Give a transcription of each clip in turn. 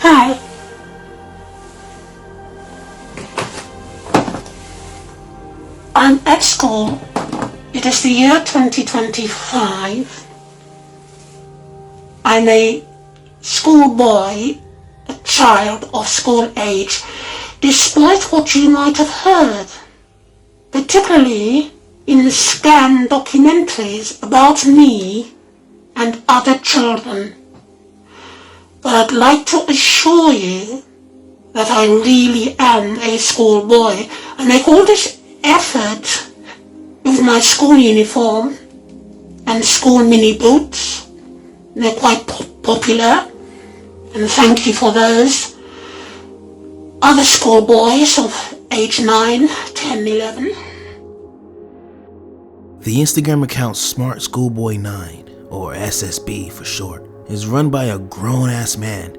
Hi. I'm at school. It is the year 2025. I'm a schoolboy, a child of school age, despite what you might have heard, particularly in scam documentaries about me and other children. But I'd like to assure you that I really am a schoolboy. I make all this effort with my school uniform and school mini boots. They're quite popular, and thank you for those. Other schoolboys of age 9, 10, 11. The Instagram account Smart Schoolboy 9, or SSB for short, is run by a grown-ass man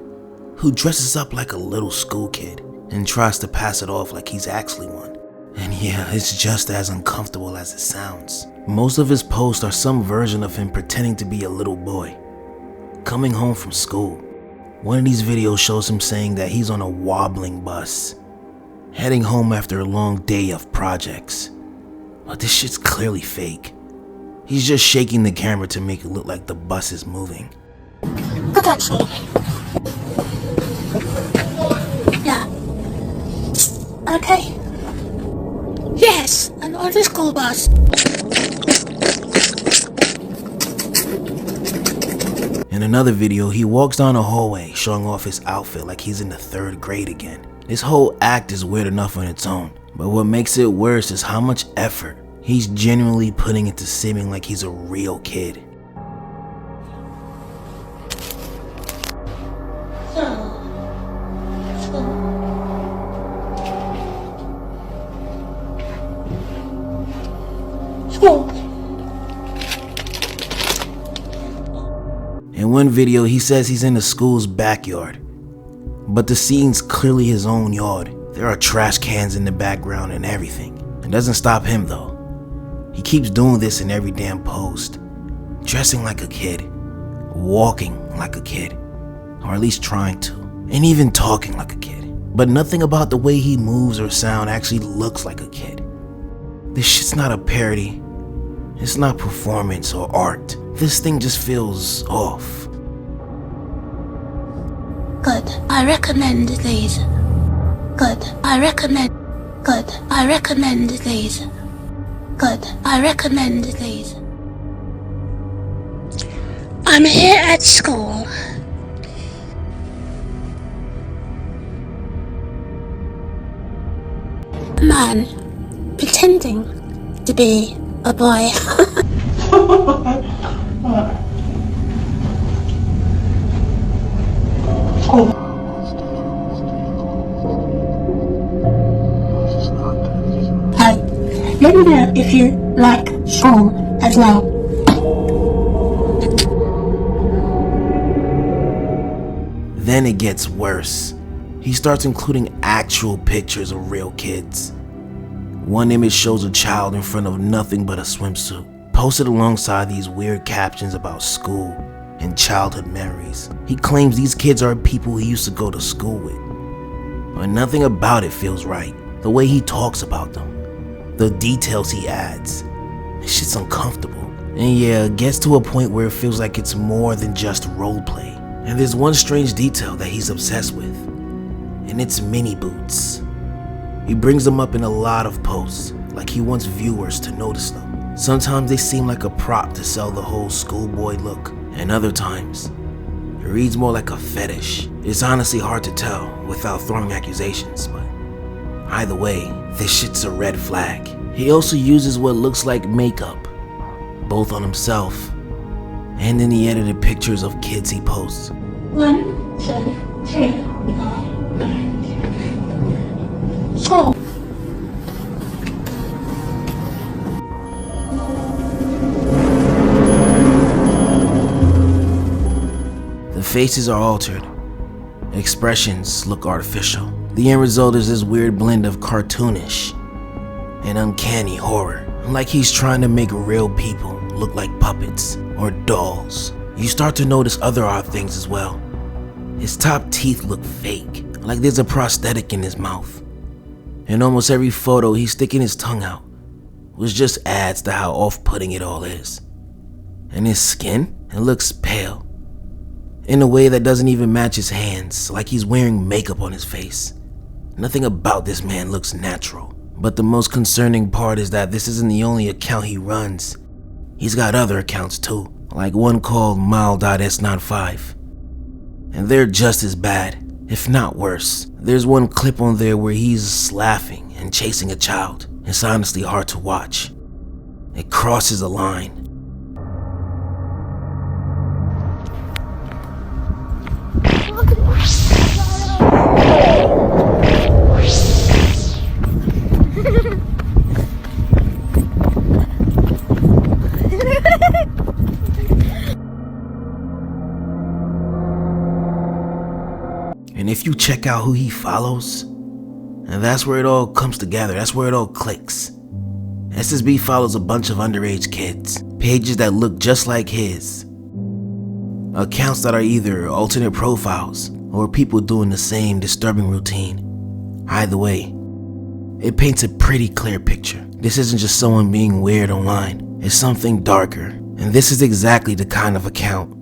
who dresses up like a little school kid and tries to pass it off like he's actually one. And yeah, it's just as uncomfortable as it sounds. Most of his posts are some version of him pretending to be a little boy, coming home from school. One of these videos shows him saying that he's on a wobbling bus, heading home after a long day of projects. But this shit's clearly fake. He's just shaking the camera to make it look like the bus is moving. Good actually. Yeah. Okay. Yes, I'm on the school bus. In another video, he walks down a hallway showing off his outfit like he's in the 3rd grade again. This whole act is weird enough on its own, but what makes it worse is how much effort he's genuinely putting into seeming like he's a real kid. In one video, he says he's in the school's backyard, but the scene's clearly his own yard. There are trash cans in the background and everything. It doesn't stop him though. He keeps doing this in every damn post, dressing like a kid, walking like a kid, or at least trying to, and even talking like a kid. But nothing about the way he moves or sound actually looks like a kid. This shit's not a parody. It's not performance or art. This thing just feels off. Good. I recommend these. Good. I recommend. Good. I recommend these. Good. I recommend these. I'm here at school. A man pretending to be a boy. Let me know if you like school as well. Then it gets worse. He starts including actual pictures of real kids. One image shows a child in front of nothing but a swimsuit, posted alongside these weird captions about school and childhood memories. He claims these kids are people he used to go to school with, but nothing about it feels right. The way he talks about them, the details he adds, this shit's uncomfortable. And yeah, it gets to a point where it feels like it's more than just roleplay. And there's one strange detail that he's obsessed with, and it's mini boots. He brings them up in a lot of posts, like he wants viewers to notice them. Sometimes they seem like a prop to sell the whole schoolboy look, and other times, it reads more like a fetish. It's honestly hard to tell without throwing accusations, but either way, this shit's a red flag. He also uses what looks like makeup, both on himself and then the edited pictures of kids he posts. 1, 2, 3, 4. The faces are altered. Expressions look artificial. The end result is this weird blend of cartoonish and uncanny horror. Like he's trying to make real people look like puppets or dolls. You start to notice other odd things as well. His top teeth look fake, like there's a prosthetic in his mouth. In almost every photo, he's sticking his tongue out, which just adds to how off-putting it all is. And his skin, it looks pale, in a way that doesn't even match his hands, like he's wearing makeup on his face. Nothing about this man looks natural. But the most concerning part is that this isn't the only account he runs. He's got other accounts too, like one called Mal.S95. And they're just as bad, if not worse. There's one clip on there where he's laughing and chasing a child. It's honestly hard to watch. It crosses a line. And if you check out who he follows, and that's where it all comes together, that's where it all clicks. SSB follows a bunch of underage kids, pages that look just like his. Accounts that are either alternate profiles or people doing the same disturbing routine. Either way, it paints a pretty clear picture. This isn't just someone being weird online, it's something darker. And this is exactly the kind of account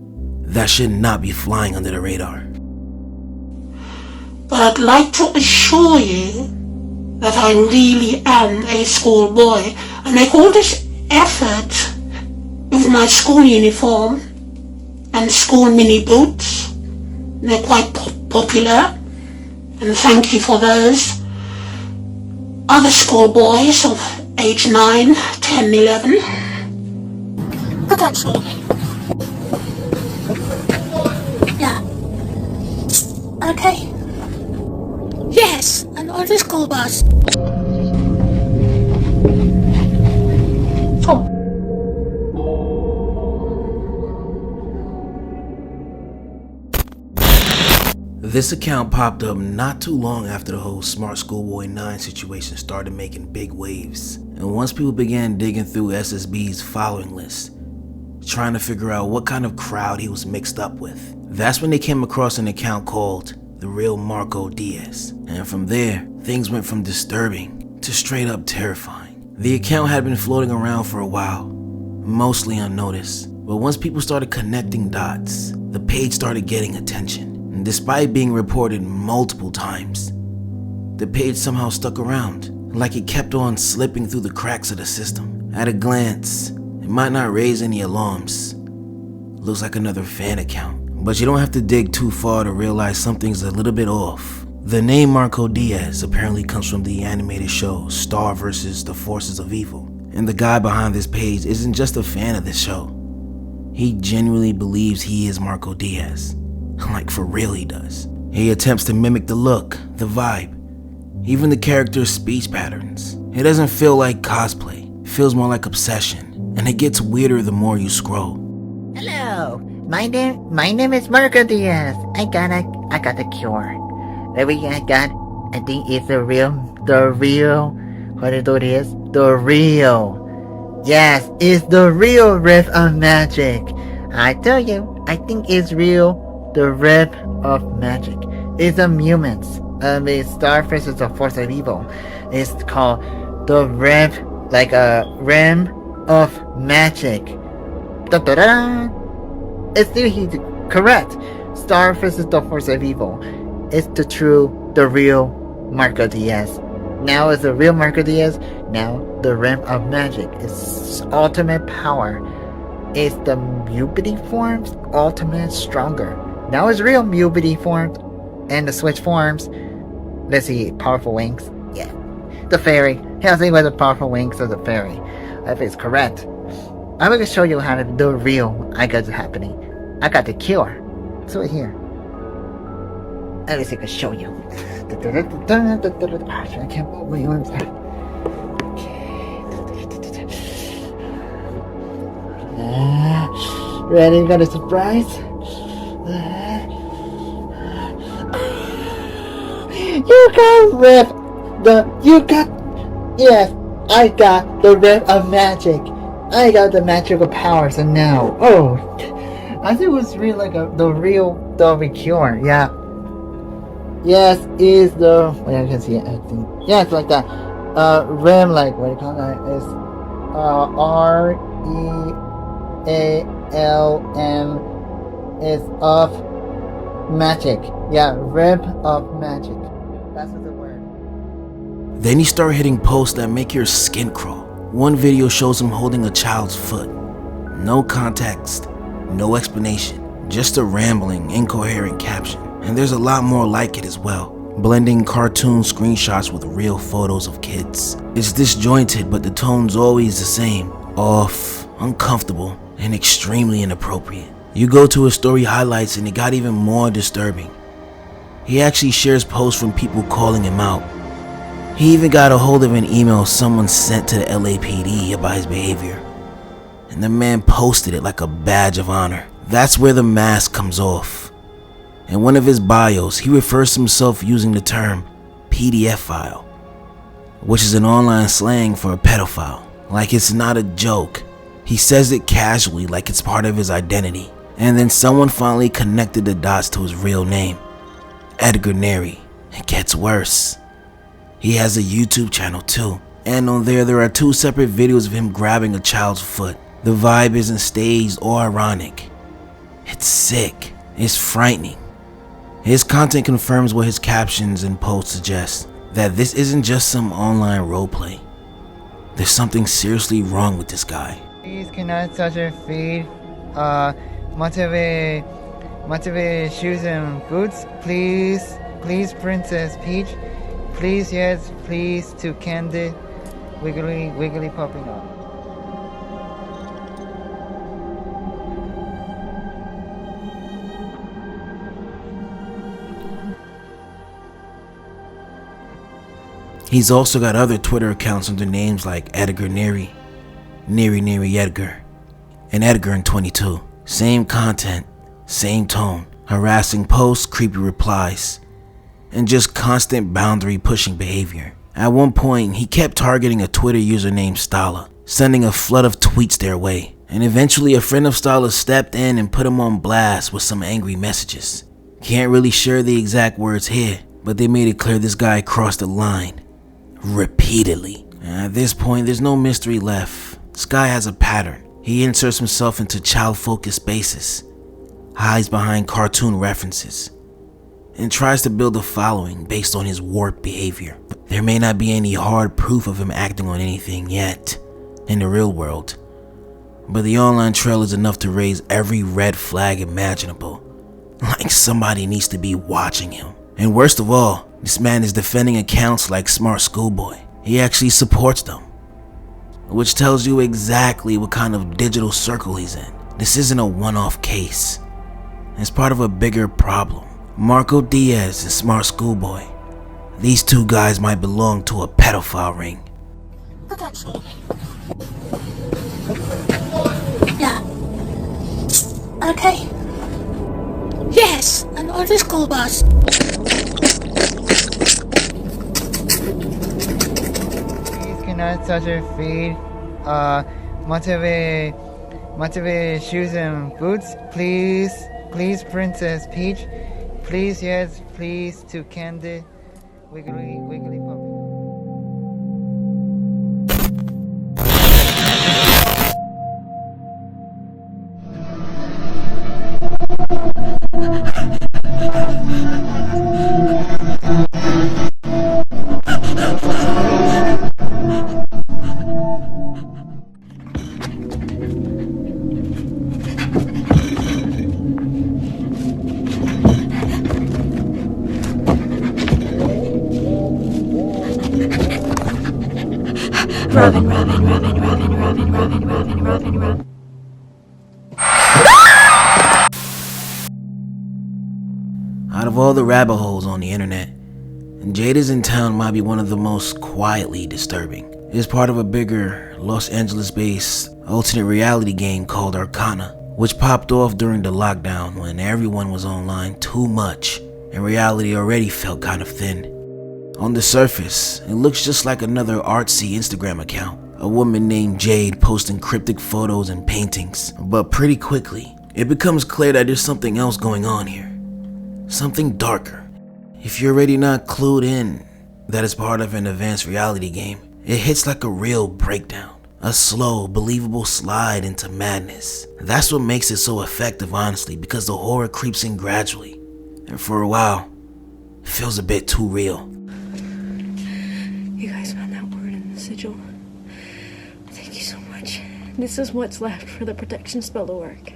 that should not be flying under the radar. But I'd like to assure you that I really am a schoolboy. I make all this effort with my school uniform and school mini boots. They're quite popular, and thank you for those. Other schoolboys of age 9, 10, 11. But that's all. Yeah. Okay. Yes, and on the school bus. Oh. This account popped up not too long after the whole Smart Schoolboy 9 situation started making big waves. And once people began digging through SSB's following list, trying to figure out what kind of crowd he was mixed up with, that's when they came across an account called The Real Marco Diaz. And from there, things went from disturbing to straight up terrifying. The account had been floating around for a while, mostly unnoticed. But once people started connecting dots, the page started getting attention. And despite being reported multiple times, the page somehow stuck around, like it kept on slipping through the cracks of the system. At a glance, it might not raise any alarms. Looks like another fan account. But you don't have to dig too far to realize something's a little bit off. The name Marco Diaz apparently comes from the animated show Star vs. the Forces of Evil. And the guy behind this page isn't just a fan of this show. He genuinely believes he is Marco Diaz. Like for real he does. He attempts to mimic the look, the vibe, even the character's speech patterns. It doesn't feel like cosplay, it feels more like obsession. And it gets weirder the more you scroll. Hello, my name is Marco Diaz. I got the cure. I think it's the real, yes, it's the real riff of magic. I tell you, I think it's real, the riff of magic. It's a mutants, it's Star versus the Force of Evil. It's called the riff, like a rim of magic. Da-da-da! It's still correct. Star versus the Force of Evil. It's the real Marco Diaz. Now it's the real Marco Diaz. Now the Rim of Magic. Its ultimate power is the Mutity forms ultimate stronger. Now it's real Mutity forms and the switch forms. Let's see, powerful wings. Yeah. The fairy. I'll see what the powerful wings of the fairy. If it's correct. I'm gonna show you how to the real I got it happening. I got the cure. It's right here. Let me see if I can show you. I can't move my arms. Ready? Got a surprise? Yes, I got the rip of magic. I got the magical powers, and now, I think it was really like the real cure. Yeah. Yes, is the I can see it. I think. Yeah, it's like that. Rim, like what do you call that? Is REALM is of magic. Yeah, rim of magic. That's the word. Then you start hitting posts that make your skin crawl. One video shows him holding a child's foot. No context, no explanation, just a rambling, incoherent caption. And there's a lot more like it as well, blending cartoon screenshots with real photos of kids. It's disjointed, but the tone's always the same. Off, uncomfortable, and extremely inappropriate. You go to his story highlights and it got even more disturbing. He actually shares posts from people calling him out. He even got a hold of an email someone sent to the LAPD about his behavior. And the man posted it like a badge of honor. That's where the mask comes off. In one of his bios, he refers to himself using the term PDF file, which is an online slang for a pedophile. Like it's not a joke. He says it casually like it's part of his identity. And then someone finally connected the dots to his real name, Edgar Neri. It gets worse. He has a YouTube channel too, and on there are 2 separate videos of him grabbing a child's foot. The vibe isn't staged or ironic. It's sick. It's frightening. His content confirms what his captions and posts suggest, that this isn't just some online roleplay. There's something seriously wrong with this guy. Please cannot touch your feet. Motivate shoes and boots. Please, Princess Peach. Please, yes, please to Candid. Wiggly popping up. He's also got other Twitter accounts under names like Edgar Neri, Neri Edgar, and Edgar in 22. Same content, same tone, harassing posts, creepy replies, and just constant boundary pushing behavior. At one point, he kept targeting a Twitter user named Stala, sending a flood of tweets their way, and eventually a friend of Stala's stepped in and put him on blast with some angry messages. Can't really share the exact words here, but they made it clear this guy crossed the line. Repeatedly. At this point, there's no mystery left. This guy has a pattern. He inserts himself into child-focused spaces, hides behind cartoon references, and tries to build a following based on his warped behavior. There may not be any hard proof of him acting on anything yet in the real world, but the online trail is enough to raise every red flag imaginable. Like somebody needs to be watching him. And worst of all, this man is defending accounts like Smart Schoolboy. He actually supports them, which tells you exactly what kind of digital circle he's in. This isn't a one-off case. It's part of a bigger problem. Marco Diaz and Smart Schoolboy. These 2 guys might belong to a pedophile ring. Yeah. Okay. Yes, I'm on the school bus. Please cannot touch your feet. Motivate shoes and boots. Please, Princess Peach. Please, yes, please to Candid. Wiggly puppy. Robin. Out of all the rabbit holes on the internet, Jadesintown might be one of the most quietly disturbing. It is part of a bigger Los Angeles-based alternate reality game called Arcana, which popped off during the lockdown when everyone was online too much and reality already felt kind of thin. On the surface, it looks just like another artsy Instagram account, a woman named Jade posting cryptic photos and paintings, but pretty quickly, it becomes clear that there's something else going on here. Something darker. If you're already not clued in that it's part of an advanced reality game, it hits like a real breakdown. A slow, believable slide into madness. That's what makes it so effective, honestly, because the horror creeps in gradually. And for a while, it feels a bit too real. You guys found that word in the sigil. Thank you so much. This is what's left for the protection spell to work.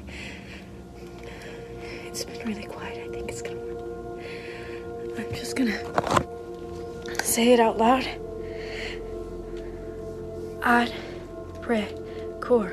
It's been really quiet. I think it's gonna work. I'm just gonna say it out loud. Ad, pre, core.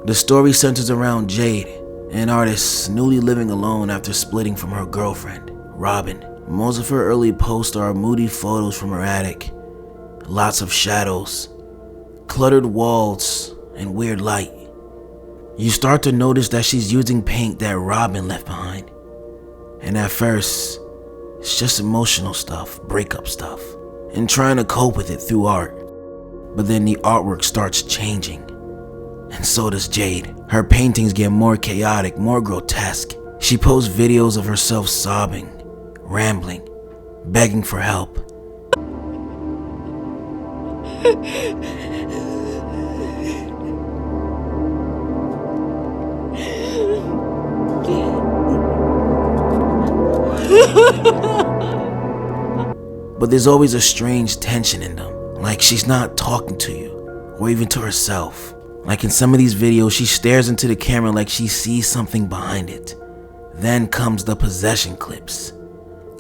The story centers around Jade, an artist newly living alone after splitting from her girlfriend, Robin. Most of her early posts are moody photos from her attic, lots of shadows, cluttered walls, and weird light. You start to notice that she's using paint that Robin left behind. And at first, it's just emotional stuff, breakup stuff, and trying to cope with it through art. But then the artwork starts changing. And so does Jade. Her paintings get more chaotic, more grotesque. She posts videos of herself sobbing, rambling, begging for help. But there's always a strange tension in them, like she's not talking to you, or even to herself. Like in some of these videos, she stares into the camera like she sees something behind it. Then comes the possession clips.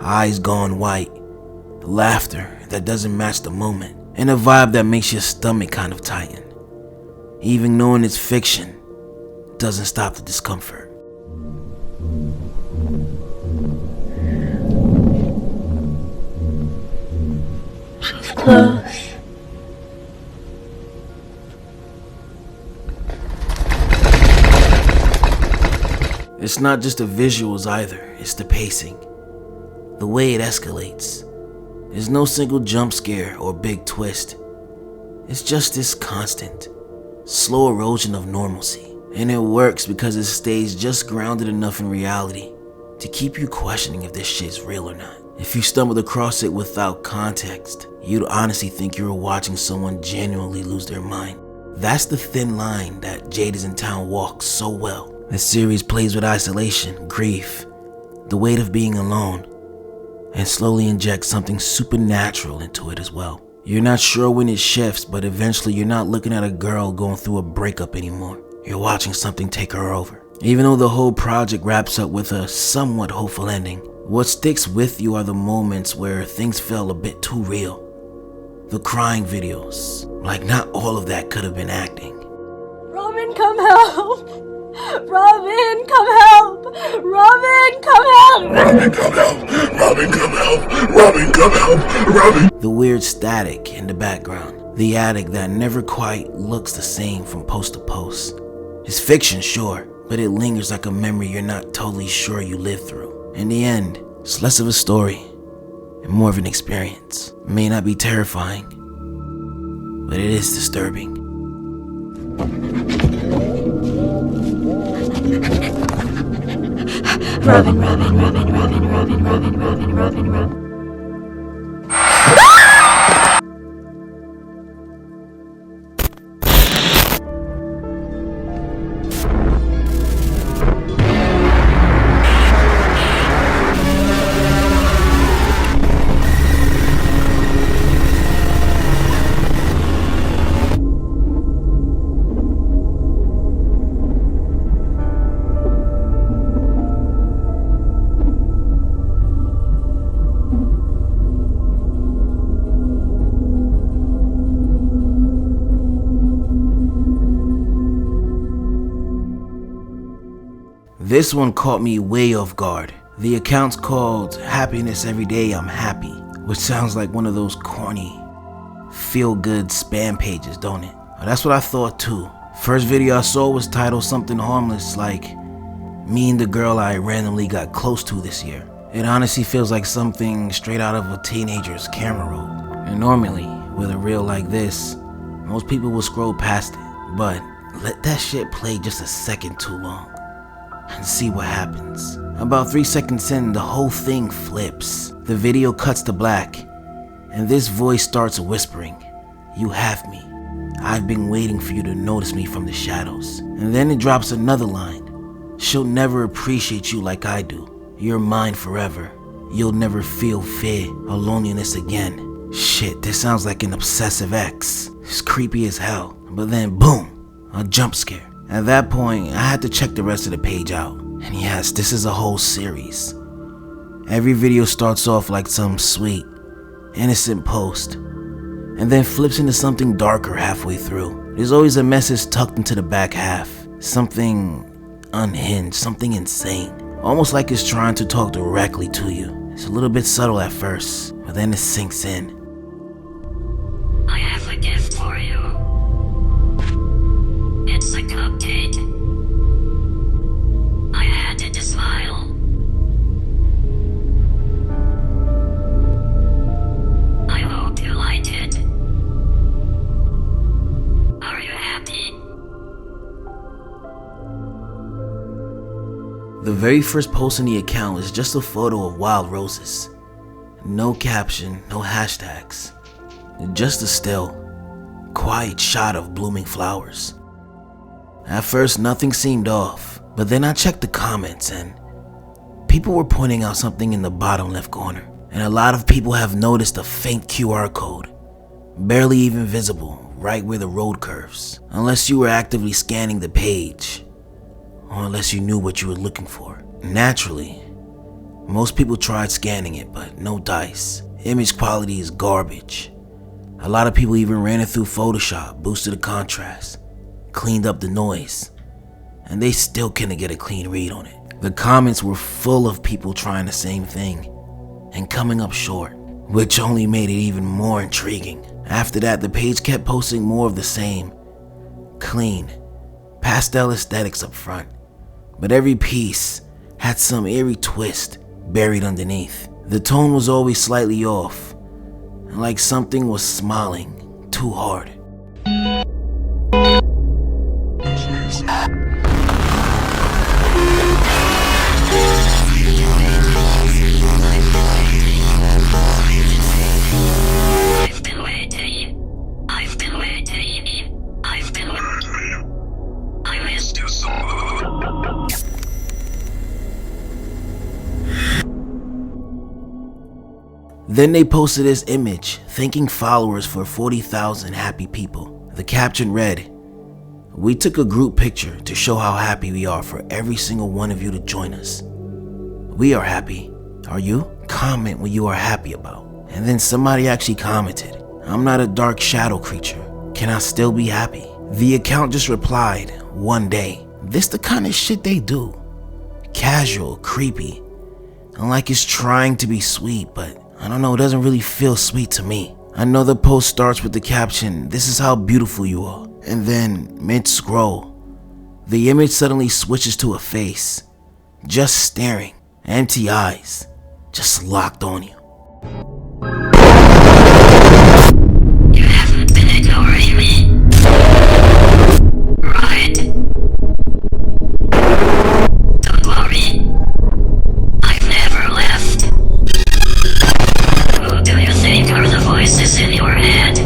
Eyes gone white, laughter that doesn't match the moment, and a vibe that makes your stomach kind of tighten. Even knowing it's fiction doesn't stop the discomfort. Close. It's not just the visuals either, it's the pacing. The way it escalates. There's no single jump scare or big twist. It's just this constant, slow erosion of normalcy. And it works because it stays just grounded enough in reality to keep you questioning if this shit's real or not. If you stumbled across it without context, you'd honestly think you were watching someone genuinely lose their mind. That's the thin line that Jadesintown walks so well. The series plays with isolation, grief, the weight of being alone, and slowly injects something supernatural into it as well. You're not sure when it shifts, but eventually you're not looking at a girl going through a breakup anymore. You're watching something take her over. Even though the whole project wraps up with a somewhat hopeful ending, what sticks with you are the moments where things felt a bit too real. The crying videos, like not all of that could have been acting. Robin, come help! Robin, come help! Robin, come help! Robin, come help! Robin, come help! Robin, come help! Robin! The weird static in the background. The attic that never quite looks the same from post to post. It's fiction, sure, but it lingers like a memory you're not totally sure you lived through. In the end, it's less of a story and more of an experience. It may not be terrifying, but it is disturbing. Robin, Robin, Robin, Robin, Robin, Robin, Robin, Robin, Robin. This one caught me way off guard. The account's called HappinessEveryDayImHappy, which sounds like one of those corny, feel-good spam pages, don't it? Well, that's what I thought too. First video I saw was titled something harmless like, me and the girl I randomly got close to this year. It honestly feels like something straight out of a teenager's camera roll. And normally, with a reel like this, most people will scroll past it, but let that shit play just a second too long and see what happens. About 3 seconds in, the whole thing flips. The video cuts to black, and this voice starts whispering, "You have me. I've been waiting for you to notice me from the shadows." And then it drops another line. "She'll never appreciate you like I do. You're mine forever. You'll never feel fear or loneliness again." Shit, this sounds like an obsessive ex. It's creepy as hell. But then boom, a jump scare. At that point, I had to check the rest of the page out. And yes, this is a whole series. Every video starts off like some sweet, innocent post, and then flips into something darker halfway through. There's always a message tucked into the back half. Something unhinged, something insane. Almost like it's trying to talk directly to you. It's a little bit subtle at first, but then it sinks in. I have a gift for you. It's a cupcake. I added a smile. I hope you like it. Are you happy? The very first post in the account is just a photo of wild roses. No caption, no hashtags. Just a still, quiet shot of blooming flowers. At first, nothing seemed off, but then I checked the comments and people were pointing out something in the bottom left corner. And a lot of people have noticed a faint QR code, barely even visible, right where the road curves. Unless you were actively scanning the page, or unless you knew what you were looking for. Naturally, most people tried scanning it, but no dice. Image quality is garbage. A lot of people even ran it through Photoshop, boosted the contrast, cleaned up the noise, and they still couldn't get a clean read on it. The comments were full of people trying the same thing and coming up short, which only made it even more intriguing. After that, the page kept posting more of the same, clean, pastel aesthetics up front, but every piece had some eerie twist buried underneath. The tone was always slightly off, like something was smiling too hard. I missed you so. Then they posted this image, thanking followers for 40,000 happy people. The caption read, "We took a group picture to show how happy we are for every single one of you to join us. We are happy. Are you? Comment what you are happy about." And then somebody actually commented, "I'm not a dark shadow creature. Can I still be happy?" The account just replied, "One day." This the kind of shit they do. Casual, creepy, and like it's trying to be sweet, but I don't know, it doesn't really feel sweet to me. I know the post starts with the caption, "This is how beautiful you are." And then, mid-scroll, the image suddenly switches to a face, just staring, empty eyes, just locked on you. You haven't been ignoring me, right? Don't worry, I've never left. Who do you think are the voices in your head?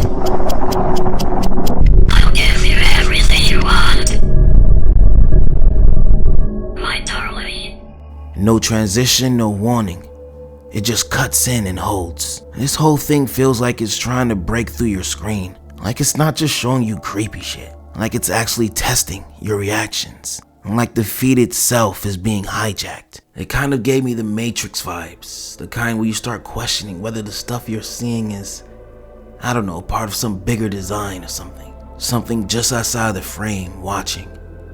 I'll give you everything you want, my darling. No transition, no warning. It just cuts in and holds. This whole thing feels like it's trying to break through your screen. Like it's not just showing you creepy shit. Like it's actually testing your reactions. And like the feed itself is being hijacked. It kind of gave me the Matrix vibes. The kind where you start questioning whether the stuff you're seeing is, I don't know, part of some bigger design or something. Something just outside the frame, watching,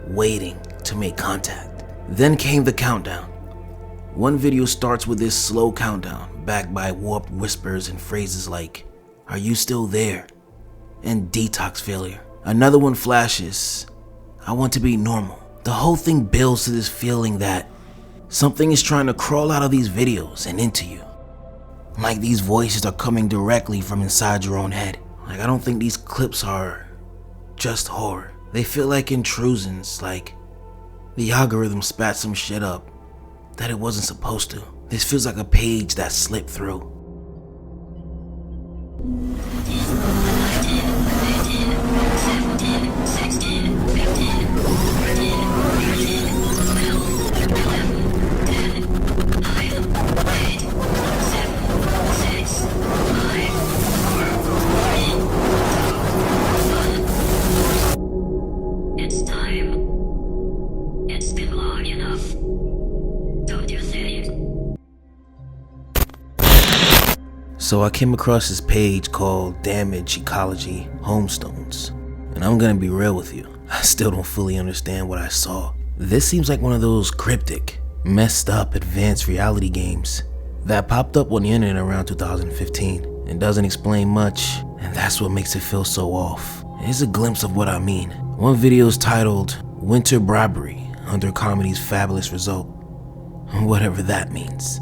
waiting to make contact. Then came the countdown. One video starts with this slow countdown, backed by warped whispers and phrases like, "Are you still there?" and "detox failure." Another one flashes, "I want to be normal." The whole thing builds to this feeling that something is trying to crawl out of these videos and into you. Like these voices are coming directly from inside your own head. Like I don't think these clips are just horror. They feel like intrusions, like the algorithm spat some shit up that it wasn't supposed to. This feels like a page that slipped through. It's time. It's been long enough. Don't you think? So I came across this page called EcologyHomestones, and I'm gonna be real with you, I still don't fully understand what I saw. This seems like one of those cryptic, messed up advanced reality games that popped up on the internet around 2015 and doesn't explain much, and that's what makes it feel so off. Here's a glimpse of what I mean. One video is titled "Winter Bribery Under Comedy's Fabulous Result," whatever that means.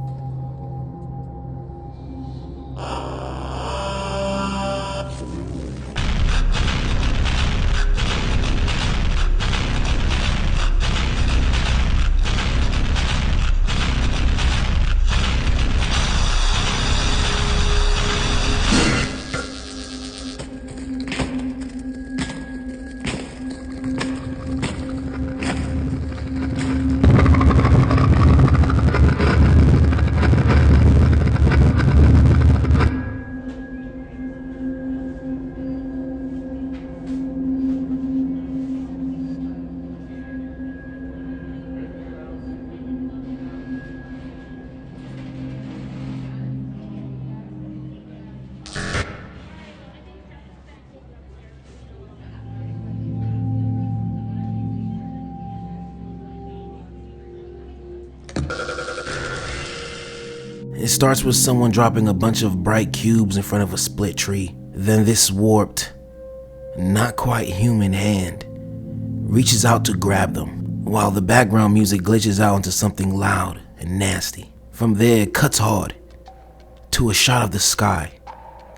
It starts with someone dropping a bunch of bright cubes in front of a split tree. Then this warped, not quite human hand reaches out to grab them, while the background music glitches out into something loud and nasty. From there, it cuts hard to a shot of the sky,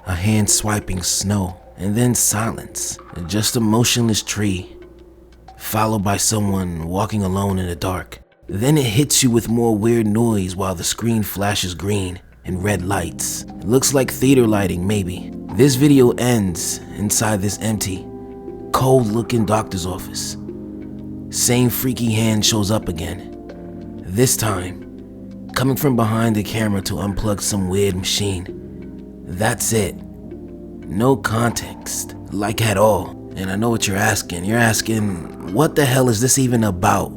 a hand swiping snow, and then silence, and just a motionless tree, followed by someone walking alone in the dark. Then it hits you with more weird noise while the screen flashes green and red lights. It looks like theater lighting, maybe. This video ends inside this empty, cold-looking doctor's office. Same freaky hand shows up again. This time, coming from behind the camera to unplug some weird machine. That's it. No context, like at all. And I know what you're asking. You're asking, what the hell is this even about?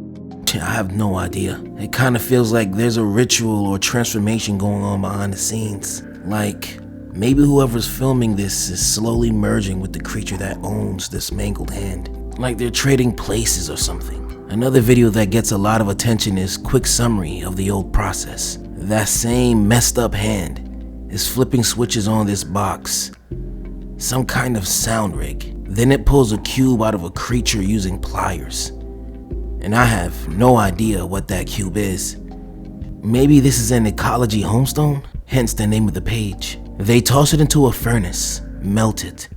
I have no idea. It kind of feels like there's a ritual or transformation going on behind the scenes. Like, maybe whoever's filming this is slowly merging with the creature that owns this mangled hand. Like they're trading places or something. Another video that gets a lot of attention is quick summary of the old process. That same messed up hand is flipping switches on this box. Some kind of sound rig. Then it pulls a cube out of a creature using pliers. And I have no idea what that cube is. Maybe this is an ecology homestone, hence the name of the page. They toss it into a furnace, melt it,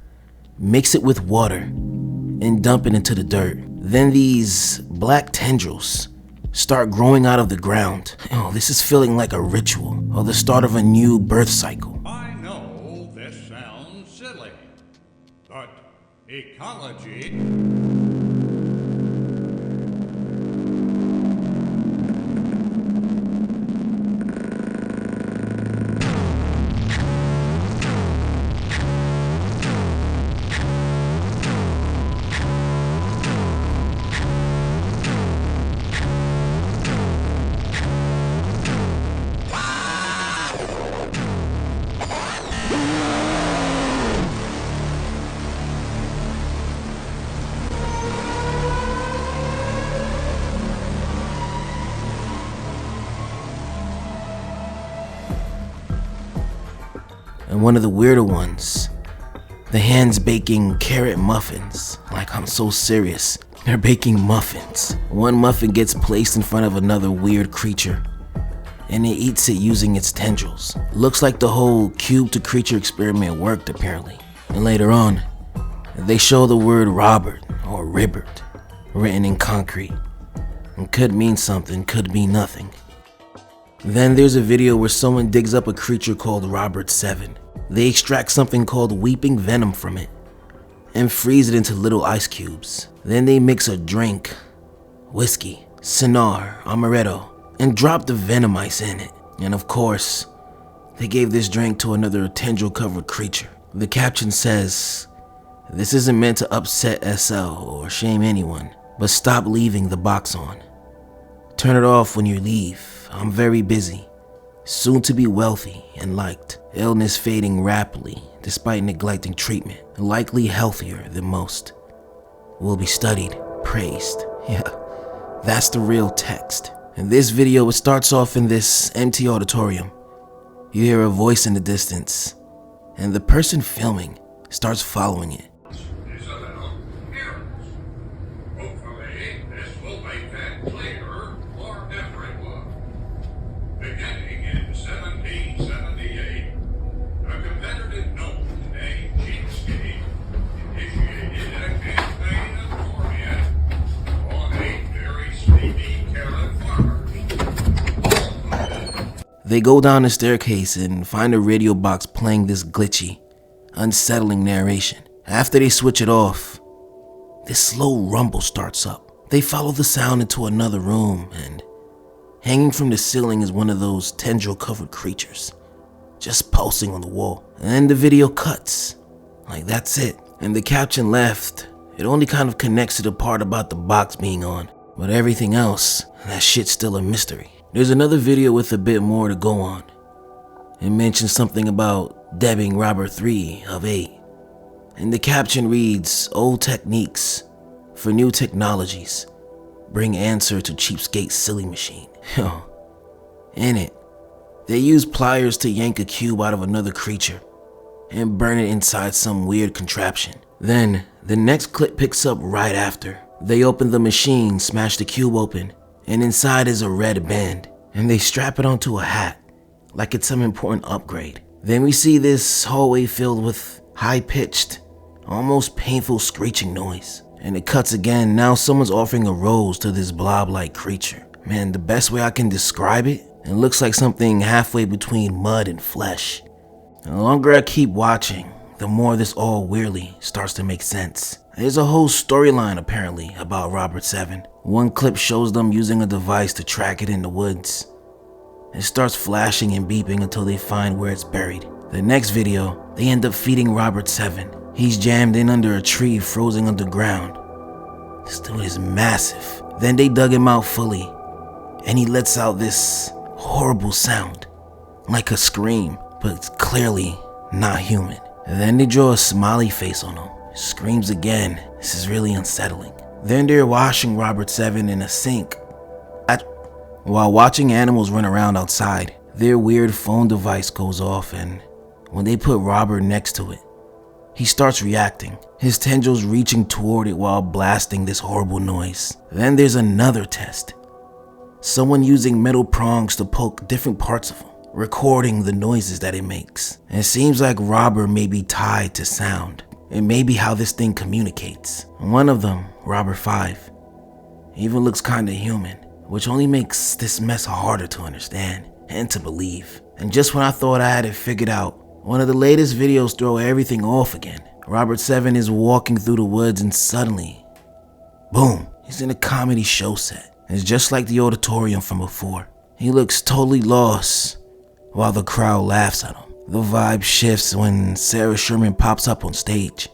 mix it with water, and dump it into the dirt. Then these black tendrils start growing out of the ground. Oh, this is feeling like a ritual or the start of a new birth cycle. I know this sounds silly, but ecology... And one of the weirder ones, the hands baking carrot muffins. Like, I'm so serious. They're baking muffins. One muffin gets placed in front of another weird creature, and it eats it using its tendrils. Looks like the whole cube to creature experiment worked apparently. And later on, they show the word Robert or Ribbert written in concrete. It could mean something, could mean nothing. Then there's a video where someone digs up a creature called Robert 7. They extract something called weeping venom from it and freeze it into little ice cubes. Then they mix a drink, whiskey, Cynar, amaretto, and drop the venom ice in it. And of course, they gave this drink to another tendril-covered creature. The caption says, "This isn't meant to upset SL or shame anyone, but stop leaving the box on. Turn it off when you leave. I'm very busy. Soon to be wealthy and liked. Illness fading rapidly despite neglecting treatment. Likely healthier than most. Will be studied, praised." Yeah, that's the real text. In this video, it starts off in this empty auditorium. You hear a voice in the distance, and the person filming starts following it. Is a little appearance. Hopefully, this will make that clearer for everyone. Beginning in 1778, a competitive nobleman named Cheapskate initiated a campaign of torment on a very sleepy carrot farmer. They go down the staircase and find a radio box playing this glitchy, unsettling narration. After they switch it off, this slow rumble starts up. They follow the sound into another room, and hanging from the ceiling is one of those tendril-covered creatures, just pulsing on the wall. And then the video cuts. Like, that's it. And the caption left, it only kind of connects to the part about the box being on. But everything else, that shit's still a mystery. There's another video with a bit more to go on. It mentions something about debbing Robert 3 of 8. And the caption reads, "Old techniques for new technologies. Bring answer to cheapskate's silly machine." Yo. In it, they use pliers to yank a cube out of another creature and burn it inside some weird contraption. Then, the next clip picks up right after. They open the machine, smash the cube open, and inside is a red band, and they strap it onto a hat, like it's some important upgrade. Then we see this hallway filled with high-pitched, almost painful screeching noise. And it cuts again. Now someone's offering a rose to this blob-like creature. Man, the best way I can describe it, it looks like something halfway between mud and flesh. And the longer I keep watching, the more this all weirdly starts to make sense. There's a whole storyline apparently about Robert 7. One clip shows them using a device to track it in the woods. It starts flashing and beeping until they find where it's buried. The next video, they end up feeding Robert 7. He's jammed in under a tree frozen underground. This dude is massive. Then they dug him out fully, and he lets out this horrible sound, like a scream, but it's clearly not human. And then they draw a smiley face on him. He screams again. This is really unsettling. Then they're washing Robert 7 in a sink. While watching animals run around outside, their weird phone device goes off, and when they put Robert next to it, he starts reacting, his tendrils reaching toward it while blasting this horrible noise. Then there's another test. Someone using metal prongs to poke different parts of him, recording the noises that it makes. And it seems like Robert may be tied to sound. It may be how this thing communicates. One of them, Robert 5, even looks kinda human, which only makes this mess harder to understand and to believe. And just when I thought I had it figured out, one of the latest videos throw everything off again. Robert 7 is walking through the woods and suddenly, boom, he's in a comedy show set. It's just like the auditorium from before. He looks totally lost while the crowd laughs at him. The vibe shifts when Sarah Sherman pops up on stage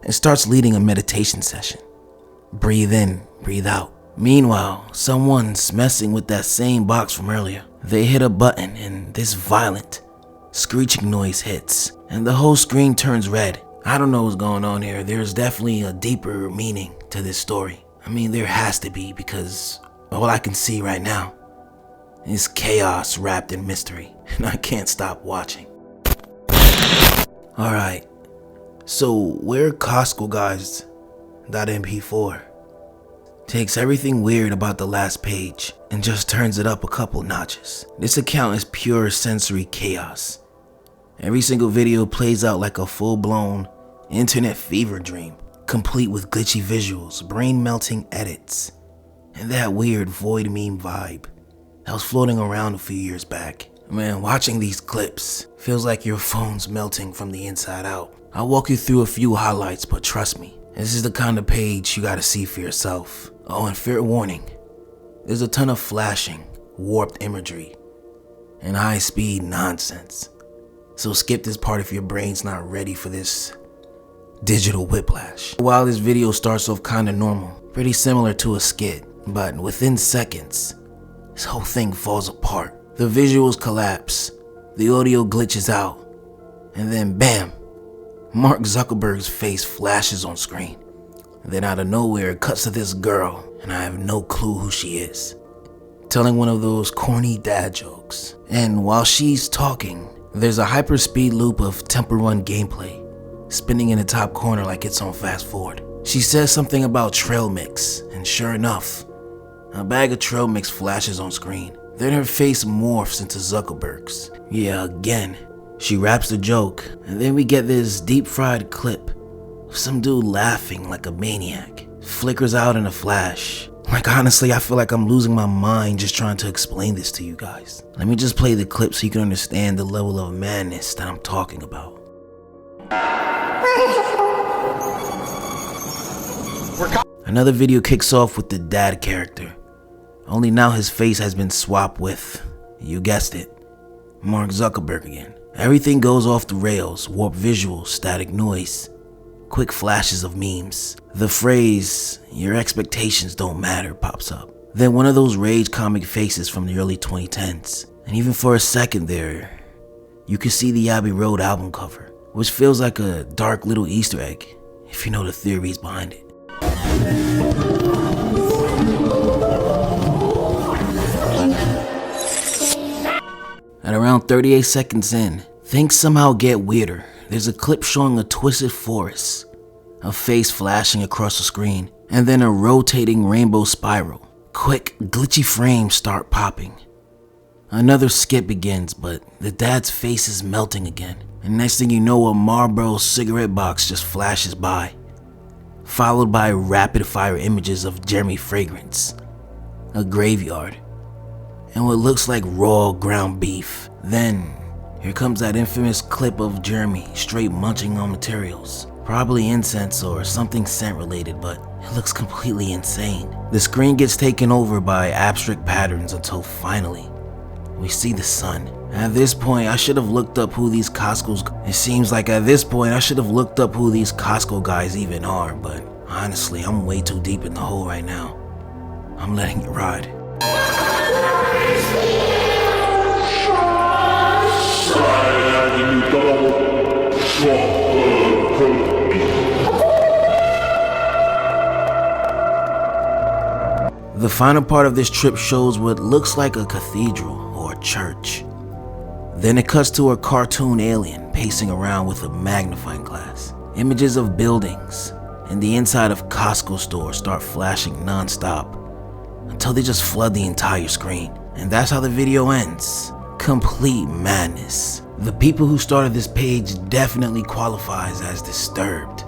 and starts leading a meditation session. Breathe in, breathe out. Meanwhile, someone's messing with that same box from earlier. They hit a button and this violent, screeching noise hits, and the whole screen turns red. I don't know what's going on here. There's definitely a deeper meaning to this story. I mean, there has to be, because all I can see right now is chaos wrapped in mystery, and I can't stop watching. Alright, so where Costco guys .mp4 takes everything weird about the last page and just turns it up a couple notches. This account is pure sensory chaos. Every single video plays out like a full-blown internet fever dream, complete with glitchy visuals, brain-melting edits, and that weird void meme vibe that was floating around a few years back. Man, watching these clips feels like your phone's melting from the inside out. I'll walk you through a few highlights, but trust me, this is the kind of page you gotta see for yourself. Oh, and fair warning, there's a ton of flashing, warped imagery, and high-speed nonsense. So skip this part if your brain's not ready for this digital whiplash. While this video starts off kinda normal, pretty similar to a skit, but within seconds, this whole thing falls apart. The visuals collapse, the audio glitches out, and then bam, Mark Zuckerberg's face flashes on screen. And then out of nowhere it cuts to this girl, and I have no clue who she is, telling one of those corny dad jokes. And while she's talking, there's a hyper-speed loop of Temple Run gameplay, spinning in the top corner like it's on fast forward. She says something about trail mix, and sure enough, a bag of trail mix flashes on screen. Then her face morphs into Zuckerberg's. Yeah, again. She raps the joke, and then we get this deep-fried clip of some dude laughing like a maniac. Flickers out in a flash. Like honestly, I feel like I'm losing my mind just trying to explain this to you guys. Let me just play the clip so you can understand the level of madness that I'm talking about. Another video kicks off with the dad character. Only now his face has been swapped with, you guessed it, Mark Zuckerberg again. Everything goes off the rails, warped visuals, static noise, quick flashes of memes. The phrase, "your expectations don't matter," pops up. Then one of those rage comic faces from the early 2010s. And even for a second there, you can see the Abbey Road album cover, which feels like a dark little Easter egg, if you know the theories behind it. At around 38 seconds in, things somehow get weirder. There's a clip showing a twisted forest, a face flashing across the screen, and then a rotating rainbow spiral. Quick, glitchy frames start popping. Another skip begins, but the dad's face is melting again. And next thing you know, a Marlboro cigarette box just flashes by, followed by rapid-fire images of Jeremy Fragrance, a graveyard, and what looks like raw ground beef. Then, here comes that infamous clip of Jeremy straight munching on materials. Probably incense or something scent related, but it looks completely insane. The screen gets taken over by abstract patterns until finally, we see the sun. At this point, I should have looked up who these Costco guys even are, but honestly, I'm way too deep in the hole right now. I'm letting it ride. The final part of this trip shows what looks like a cathedral or a church. Then it cuts to a cartoon alien pacing around with a magnifying glass. Images of buildings and the inside of Costco stores start flashing non-stop until they just flood the entire screen. And that's how the video ends. Complete madness. The people who started this page definitely qualifies as disturbed.